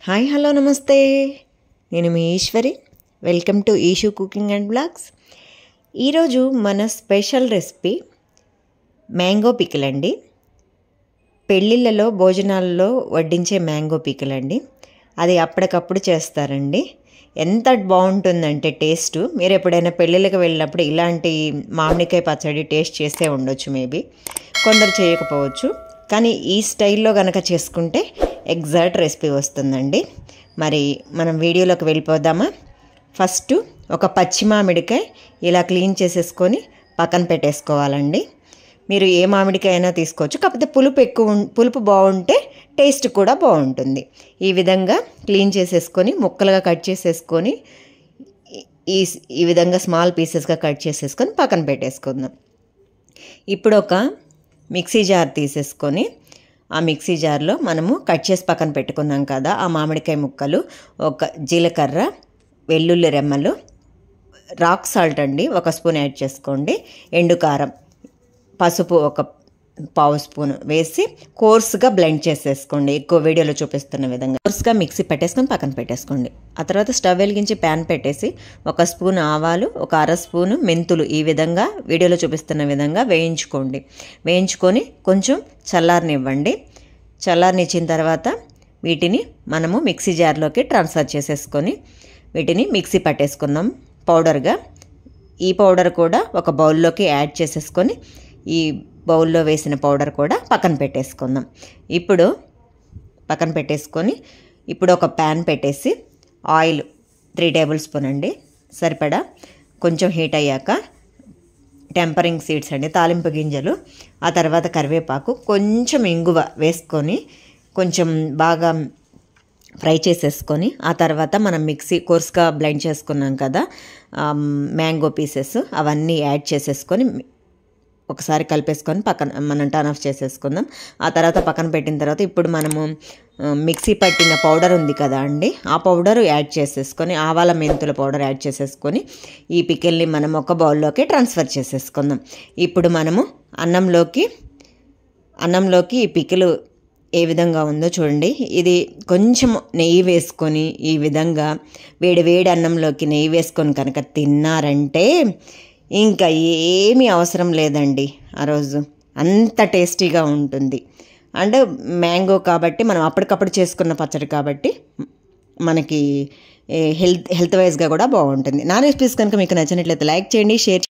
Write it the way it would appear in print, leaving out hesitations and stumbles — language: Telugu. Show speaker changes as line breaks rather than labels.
హాయ్ హలో నమస్తే, నేను మీ Eshwari. Welcome to Eshu cooking and blogs. ఈరోజు మన స్పెషల్ రెసిపీ మ్యాంగో పికిల్ అండి. పెళ్ళిళ్ళలో భోజనాల్లో వడ్డించే మ్యాంగో పికిల్ అండి. అది అప్పటికప్పుడు చేస్తారండి. ఎంత బాగుంటుందంటే టేస్ట్, మీరు ఎప్పుడైనా పెళ్ళిళ్ళకి వెళ్ళినప్పుడు ఇలాంటి మామిడికాయ పచ్చడి టేస్ట్ చేస్తే ఉండొచ్చు. మేబీ కొందరు చేయకపోవచ్చు, కానీ ఈ స్టైల్లో కనుక చేసుకుంటే ఎగ్జాక్ట్ రెసిపీ వస్తుందండి. మరి మనం వీడియోలోకి వెళ్ళిపోదామా? ఫస్ట్ ఒక పచ్చి మామిడికాయ ఇలా క్లీన్ చేసేసుకొని పక్కన పెట్టేసుకోవాలండి. మీరు ఏ మామిడికాయ అయినా తీసుకోవచ్చు, కాకపోతే పులుపు బాగుంటే టేస్ట్ కూడా బాగుంటుంది. ఈ విధంగా క్లీన్ చేసేసుకొని ముక్కలుగా కట్ చేసేసుకొని ఈ విధంగా స్మాల్ పీసెస్గా కట్ చేసేసుకొని పక్కన పెట్టేసుకుందాం. ఇప్పుడు ఒక మిక్సీ జార్ తీసేసుకొని ఆ మిక్సీ జార్లో మనము కట్ చేసి పక్కన పెట్టుకున్నాం కదా ఆ మామిడికాయ ముక్కలు, ఒక జీలకర్ర, వెల్లుల్లి రెమ్మలు, రాక్ సాల్ట్ అండి 1 స్పూన్ యాడ్ చేసుకోండి, ఎండు కారం, పసుపు 1 పావు స్పూన్ వేసి కోర్స్గా బ్లెండ్ చేసేసుకోండి. ఎక్కువ వీడియోలో చూపిస్తున్న విధంగా కోర్స్గా మిక్సీ పెట్టేసుకొని పక్కన పెట్టేసుకోండి. ఆ తర్వాత స్టవ్ వెలిగించి ప్యాన్ పెట్టేసి 1 స్పూన్ ఆవాలు, 1 అర స్పూను మెంతులు ఈ విధంగా వీడియోలో చూపిస్తున్న విధంగా వేయించుకోండి. వేయించుకొని కొంచెం చల్లారనివ్వండి. చల్లారనిచ్చిన తర్వాత వీటిని మనము మిక్సీ జార్లోకి ట్రాన్స్ఫర్ చేసేసుకొని వీటిని మిక్సీ పట్టేసుకుందాం పౌడర్గా. ఈ పౌడర్ కూడా ఒక బౌల్లోకి యాడ్ చేసేసుకొని ఈ బౌల్లో వేసిన పౌడర్ కూడా పక్కన పెట్టేసుకుందాం. ఇప్పుడు పక్కన పెట్టేసుకొని ఇప్పుడు ఒక ప్యాన్ పెట్టేసి ఆయిల్ 3 టేబుల్ స్పూన్ అండి సరిపడా, కొంచెం హీట్ అయ్యాక టెంపరింగ్ సీడ్స్ అండి, తాలింపు గింజలు, ఆ తర్వాత కరివేపాకు, కొంచెం ఇంగువ వేసుకొని కొంచెం బాగా ఫ్రై చేసేసుకొని ఆ తర్వాత మనం మిక్సీ కోర్స్గా బ్లెండ్ చేసుకున్నాం కదా మ్యాంగో పీసెస్, అవన్నీ యాడ్ చేసేసుకొని ఒకసారి కలిపేసుకొని మనం టర్న్ ఆఫ్ చేసేసుకుందాం. ఆ తర్వాత పక్కన పెట్టిన తర్వాత ఇప్పుడు మనము మిక్సీ పట్టిన పౌడర్ ఉంది కదా అండి, ఆ పౌడర్ యాడ్ చేసేసుకొని ఆవాల మెంతుల పౌడర్ యాడ్ చేసేసుకొని ఈ పికిల్ని మనం ఒక బౌల్లోకి ట్రాన్స్ఫర్ చేసేసుకుందాం. ఇప్పుడు మనము అన్నంలోకి ఈ పికిలు ఏ విధంగా ఉందో చూడండి. ఇది కొంచెం నెయ్యి వేసుకొని ఈ విధంగా వేడి అన్నంలోకి నెయ్యి వేసుకొని కనుక తిన్నారంటే ఇంకా ఏమీ అవసరం లేదండి. ఆ రోజు అంత టేస్టీగా ఉంటుంది. అండ్ మ్యాంగో కాబట్టి మనం అప్పటికప్పుడు చేసుకున్న పచ్చడి కాబట్టి మనకి హెల్త్ వైజ్గా కూడా బాగుంటుంది. నా రెసిపీస్ కనుక మీకు నచ్చినట్లయితే లైక్ చేయండి, షేర్